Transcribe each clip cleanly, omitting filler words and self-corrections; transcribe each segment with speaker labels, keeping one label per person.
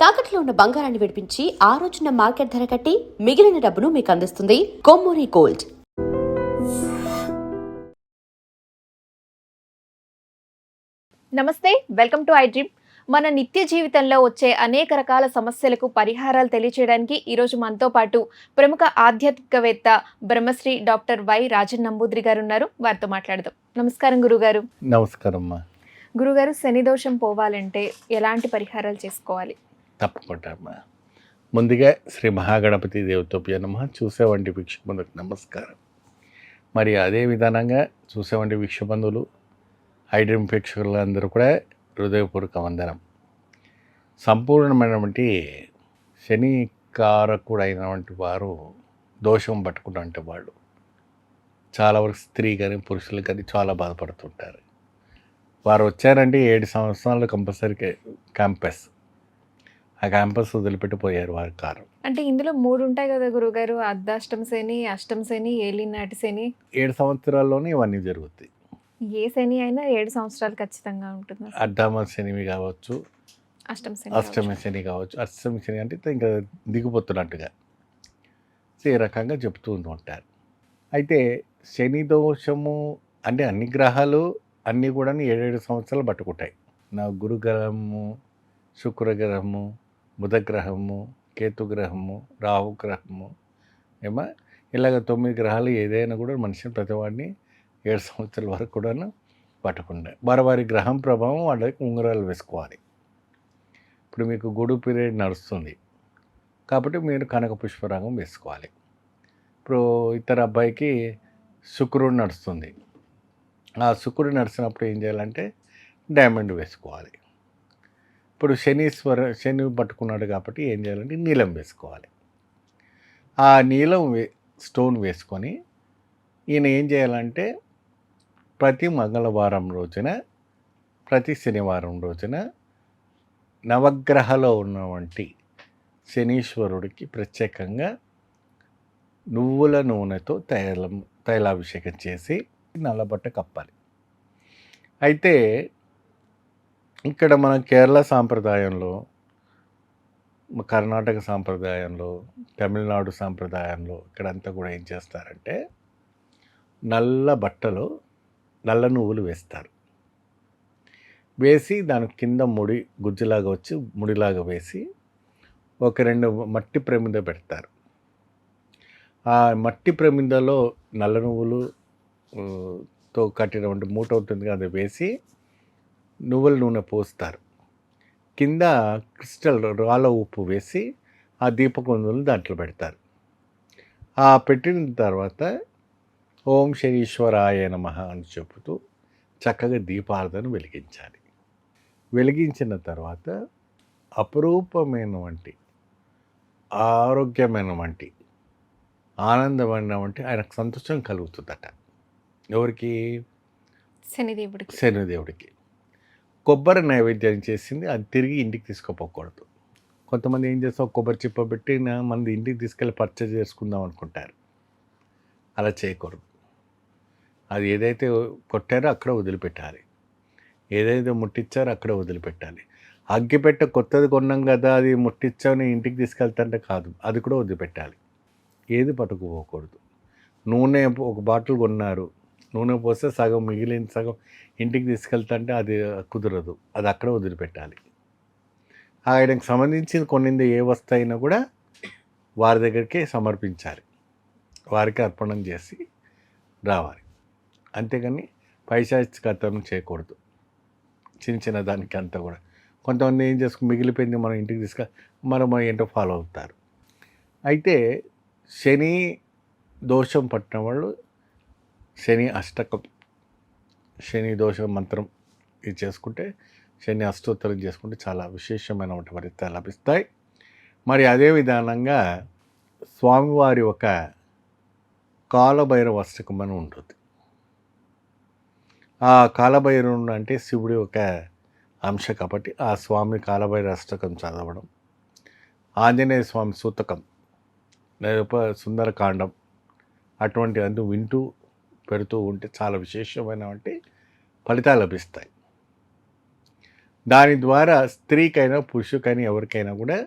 Speaker 1: తాకట్లో ఉన్న బంగారాన్ని విడిపించి ఆ రోజున మార్కెట్ ధర కట్టి మిగిలిన డబ్బును మీకు అందిస్తుంది కొమ్మూరి గోల్డ్.
Speaker 2: నమస్తే, వెల్కమ్ టు ఐడ్రీమ్. మన నిత్య జీవితంలో వచ్చే అనేక రకాల సమస్యలకు పరిహారాలు తెలియచేయడానికి ఈరోజు మనతో పాటు ప్రముఖ ఆధ్యాత్మికవేత్త బ్రహ్మశ్రీ డాక్టర్ వై రాజన్ నంబూద్రి గారు ఉన్నారు. వారితో మాట్లాడదాం. నమస్కారం గురుగారు.
Speaker 3: నమస్కారం అమ్మా.
Speaker 2: గురుగారు, శని దోషం పోవాలంటే ఎలాంటి పరిహారాలు చేసుకోవాలి?
Speaker 3: తప్పకుండా అమ్మా. ముందుగా శ్రీ మహాగణపతి దేవతోప్య నమః. చూసేవంటి వీక్షబంధులకు నమస్కారం. మరి అదే విధానంగా చూసేవంటి వీక్షబంధువులు ఐడ్రీమ్ ప్రేక్షకులందరూ కూడా హృదయపూర్వక వందనం. సంపూర్ణమైనటువంటి శని కారకుడైనటువంటి వారు దోషం పట్టుకున్నటువంటి వాళ్ళు చాలా వరకు స్త్రీ కానీ పురుషులు కానీ చాలా బాధపడుతుంటారు. వారు వచ్చారంటే 7 సంవత్సరాలు కంపల్సరీ క్యాంపస్, ఆ క్యాంపస్ వదిలిపెట్టిపోయారు వారి కారు.
Speaker 2: అంటే ఇందులో 3 ఉంటాయి కదా గురుగారు, అర్ధాష్టమ శని, అష్టమ శని, ఏలినాటి శని.
Speaker 3: 7 సంవత్సరాల్లోనే ఇవన్నీ జరుగుతాయి.
Speaker 2: ఏ శని అయినా 7 సంవత్సరాలు ఖచ్చితంగా ఉంటుంది.
Speaker 3: అడ్డామ శనివి కావచ్చు,
Speaker 2: అష్టమ
Speaker 3: శని కావచ్చు. అష్టమి శని అంటే ఇంకా దిగిపోతున్నట్టుగా ఈ రకంగా చెప్తూ ఉంటారు. అయితే శని దోషము అంటే అన్ని గ్రహాలు అన్నీ కూడా 7 సంవత్సరాలు పట్టుకుంటాయి. నా గురుగ్రహము, శుక్రగ్రహము, బుధగ్రహము, కేతుగ్రహము, రాహుగ్రహము ఏమో ఇలాగ 9 గ్రహాలు ఏదైనా కూడా మనిషిని ప్రతివాడిని 7 సంవత్సరాల వరకు కూడా పట్టకుండా వారి గ్రహం ప్రభావం వాళ్ళకి ఉంగరాలు వేసుకోవాలి. ఇప్పుడు మీకు గుడు పీరియడ్ నడుస్తుంది కాబట్టి మీరు కనక పుష్పరాగం వేసుకోవాలి. ఇప్పుడు ఇతర అబ్బాయికి శుక్రుడు నడుస్తుంది, ఆ శుక్రుడు నడిచినప్పుడు ఏం చేయాలంటే డైమండ్ వేసుకోవాలి. ఇప్పుడు శని పట్టుకున్నాడు కాబట్టి ఏం చేయాలంటే నీలం వేసుకోవాలి. ఆ నీలం స్టోన్ వేసుకొని ఈయన ఏం చేయాలంటే ప్రతి మంగళవారం రోజున, ప్రతి శనివారం రోజున నవగ్రహలో ఉన్నటువంటి శనీశ్వరుడికి ప్రత్యేకంగా నువ్వుల నూనెతో తైలాభిషేకం చేసి నల్లబట్ట కప్పాలి. అయితే ఇక్కడ మన కేరళ సాంప్రదాయంలో, కర్ణాటక సాంప్రదాయంలో, తమిళనాడు సాంప్రదాయంలో ఇక్కడంతా కూడా ఏం చేస్తారంటే నల్ల బట్టలో నల్ల నువ్వులు వేస్తారు. వేసి దాని కింద ముడి గుజ్జులాగా వచ్చి ముడిలాగా వేసి ఒక 2 మట్టి ప్రమిద పెడతారు. ఆ మట్టి ప్రమిదలో నల్ల నువ్వులుతో కట్టినటువంటి మూట ఉంటుంది, అది వేసి నువ్వుల నూనె పోస్తారు. కింద క్రిస్టల్ రాళ్ళ ఉప్పు వేసి ఆ దీపకుందులను దాంట్లో పెడతారు. ఆ పెట్టిన తర్వాత ఓం శనీశ్వరాయ నమః అని చెబుతూ చక్కగా దీపార్థను వెలిగించాలి. వెలిగించిన తర్వాత అపురూపమైనటువంటి, ఆరోగ్యమైనటువంటి, ఆనందమైనటువంటి ఆయనకు సంతోషం కలుగుతుందట. ఎవరికి? శనిదేవుడికి. కొబ్బరి నైవేద్యం చేసింది అది తిరిగి ఇంటికి తీసుకుపోకూడదు. కొంతమంది ఏం చేస్తాం, కొబ్బరి చిప్ప పెట్టి మంది ఇంటికి తీసుకెళ్ళి పర్చేజ్ చేసుకుందాం అనుకుంటారు. అలా చేయకూడదు. అది ఏదైతే కొట్టారో అక్కడ వదిలిపెట్టాలి, ఏదైతే ముట్టించారో అక్కడ వదిలిపెట్టాలి. అగ్గిపెట్ట కొత్తది కొన్నాం కదా అది ముట్టించామని ఇంటికి తీసుకెళ్తాంటే కాదు, అది కూడా వదిలిపెట్టాలి. ఏది పట్టుకుపోకూడదు. నూనె ఒక బాటిల్ కొన్నారు, నూనె పోస్తే సగం మిగిలిన సగం ఇంటికి తీసుకెళ్తాంటే అది కుదరదు, అది అక్కడ వదిలిపెట్టాలి. ఆయనకు సంబంధించిన కొన్నింది ఏ వస్తువు అయినా కూడా వారి దగ్గరికి సమర్పించాలి, వారికి అర్పణం చేసి రావాలి. అంతేగాని పైశాచికతనం చేయకూడదు. చిన్న దానికి అంతా కూడా కొంతమంది ఏం చేసుకుని మిగిలిపోయింది మనం ఇంటికి మనం ఏంటో ఫాలో అవుతారు. అయితే శని దోషం పట్టిన వాళ్ళు శని అష్టకం, శని దోషం మంత్రం ఇది చేసుకుంటే, శని అష్టోత్తరం చేసుకుంటే చాలా విశేషమైనటువంటి ఫలితాలు లభిస్తాయి. మరి అదే విధానంగా స్వామివారి ఒక కాలభైరవ అష్టకం అని ఉంటుంది. ఆ కాలభైరవుడు అంటే శివుడి ఒక అంశ కాబట్టి ఆ స్వామి కాలభైరవ అష్టకం చదవడం, ఆంజనేయ స్వామి సూతకం, సుందరకాండం అటువంటి అంటూ వింటూ పెడుతూ ఉంటే చాలా విశేషమైనటువంటి ఫలితాలు లభిస్తాయి. దాని ద్వారా స్త్రీకైనా పురుషుకైనా ఎవరికైనా కూడా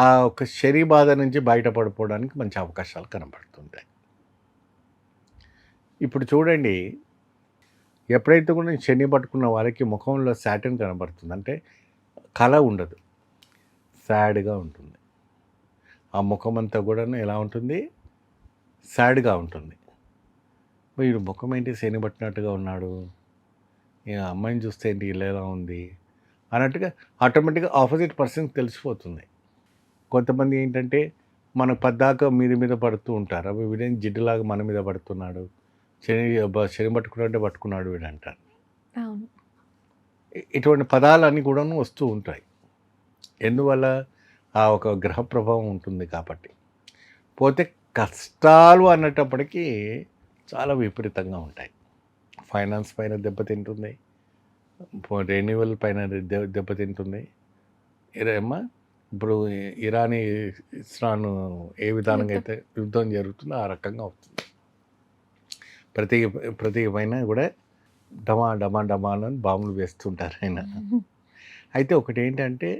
Speaker 3: ఆ ఒక శని బాధ నుంచి బయటపడిపోవడానికి మంచి అవకాశాలు కనబడుతుంటాయి. ఇప్పుడు చూడండి, ఎప్పుడైతే కూడా శని పట్టుకున్న వారికి ముఖంలో శాటర్న్ కనబడుతుంది, అంటే కళ ఉండదు, సాడ్గా ఉంటుంది. ఆ ముఖం అంతా కూడా ఎలా ఉంటుంది, సాడ్గా ఉంటుంది. వీడు ముఖం ఏంటి శని పట్టినట్టుగా ఉన్నాడు, ఈ అమ్మాయిని చూస్తే ఏంటి ఇలా ఎలా ఉంది అన్నట్టుగా ఆటోమేటిక్గా ఆపోజిట్ పర్సన్కి తెలిసిపోతుంది. కొంతమంది ఏంటంటే మనకు పద్దాక మీద పడుతూ ఉంటారు, అవి వీడేం జిడ్డులాగా మన మీద పడుతున్నాడు, శని పట్టుకున్నట్టే పట్టుకున్నాడు వీడు అంటారు.
Speaker 2: అవును.
Speaker 3: ఇటువంటి పదాలన్నీ కూడా వస్తూ ఉంటాయి. ఎందువల్ల ఆ ఒక గ్రహ ప్రభావం ఉంటుంది కాబట్టి. పోతే కష్టాలు అన్నటప్పటికీ చాలా విపరీతంగా ఉంటాయి. ఫైనాన్స్ పైన దెబ్బతింటుంది, రెన్యువల్ పైన దెబ్బతింటుంది. ఏమా ఇప్పుడు ఇరాన్ ఇస్రాన్ ఏ విధానంగా అయితే యుద్ధం జరుగుతుందో ఆ రకంగా అవుతుంది. ప్రతి పైన కూడా డమా అని బాంబులు వేస్తుంటారు ఆయన. అయితే ఒకటి ఏంటంటే,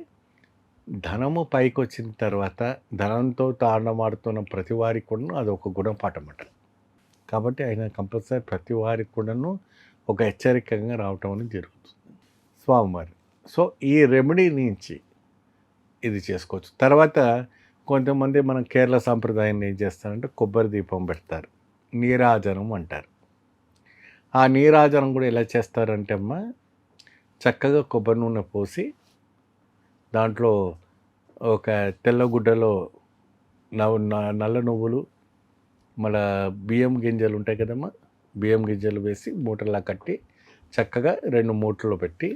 Speaker 3: ధనము పైకి వచ్చిన తర్వాత ధనంతో తాండమాడుతున్న ప్రతి వారికి కూడా అది ఒక గుణపాఠం అట. కాబట్టి ఆయన కంపల్సరీ ప్రతి వారికి కూడాను ఒక హెచ్చరికంగా రావటం అనేది జరుగుతుంది స్వామివారి. సో ఈ రెమెడీ నుంచి ఇది చేసుకోవచ్చు. తర్వాత కొంతమంది మనం కేరళ సాంప్రదాయాన్ని ఏం చేస్తారంటే కొబ్బరి దీపం పెడతారు, నీరాజనం అంటారు. ఆ నీరాజనం కూడా ఎలా చేస్తారంటే అమ్మ, చక్కగా కొబ్బరి నూనె పోసి దాంట్లో ఒక తెల్లగుడ్డలో నల్ల నువ్వులు, మళ్ళా బియ్యం గింజలు ఉంటాయి కదమ్మా, బియ్యం గింజలు వేసి మూటలా కట్టి చక్కగా 2 మూటల్లో పెట్టి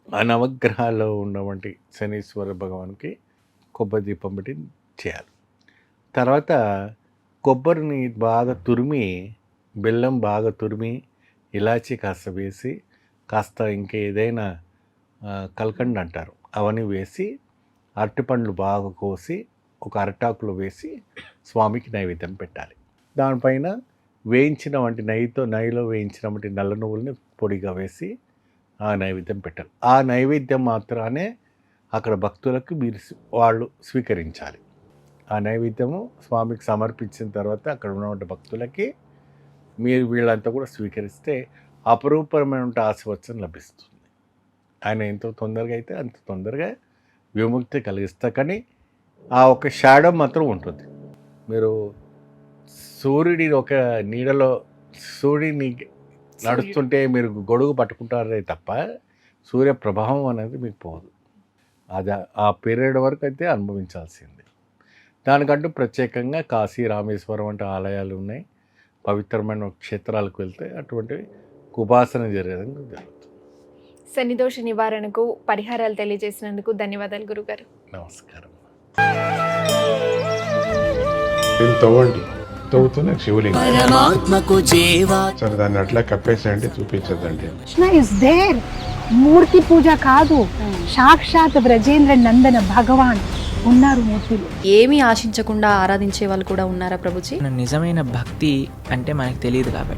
Speaker 3: ఆ నవగ్రహాల్లో ఉన్నటువంటి శనీశ్వర భగవాన్కి కొబ్బరి దీపం పెట్టి చేయాలి. తర్వాత కొబ్బరిని బాగా తురిమి, బెల్లం బాగా తురిమి, ఇలాచీ కాస్త వేసి, కాస్త ఇంకేదైనా కల్కండ్ అంటారు అవన్నీ వేసి, అరటిపండ్లు బాగా కోసి ఒక అరటాకులో వేసి స్వామికి నైవేద్యం పెట్టాలి. దానిపైన వేయించిన వంటి నెయ్యిలో వేయించిన వంటి నల్ల నువ్వుల్ని పొడిగా వేసి ఆ నైవేద్యం పెట్టాలి. ఆ నైవేద్యం మాత్రానే అక్కడ భక్తులకు వాళ్ళు స్వీకరించాలి. ఆ నైవేద్యము స్వామికి సమర్పించిన తర్వాత అక్కడ ఉన్నటువంటి భక్తులకి వీళ్ళంతా కూడా స్వీకరిస్తే అపరూపమైన ఆశీర్వచనం లభిస్తుంది. ఆయన ఎంత తొందరగా అయితే అంత తొందరగా విముక్తి కలిగిస్తా. కానీ ఆ ఒక షాడో మాత్రం ఉంటుంది. మీరు సూర్యుడి ఒక నీడలో సూర్యుడిని నడుస్తుంటే మీరు గొడుగు పట్టుకుంటారే తప్ప సూర్య ప్రభావం అనేది మీకు పోదు. అది ఆ పీరియడ్ వరకు అయితే అనుభవించాల్సింది. దానికంటూ ప్రత్యేకంగా కాశీ, రామేశ్వరం వంటి ఆలయాలు ఉన్నాయి. పవిత్రమైన క్షేత్రాలకు వెళ్తే అటువంటి ఉపాసన జరుగుతుంది.
Speaker 2: శనిదోష నివారణకు పరిహారాలు తెలియజేసినందుకు ధన్యవాదాలు గురుగారు.
Speaker 3: నమస్కారం.
Speaker 4: దీన్ని తవ్వండి, తవ్వుతూనే శివలింగం. సరే, దాన్ని అట్లా కప్పేసేయండి, చూపించదండి.
Speaker 5: Krishna is there. మూర్తి పూజ కాదు, సాక్షాత్ బ్రజేంద్ర నందన భగవాన్ ఉన్నారు మూర్తిలో.
Speaker 6: ఏమీ ఆశించకుండా ఆరాధించే వాళ్ళు కూడా ఉన్నారా ప్రభుజీ?
Speaker 7: నిజమైన భక్తి అంటే మనకు తెలియదు కాబట్టి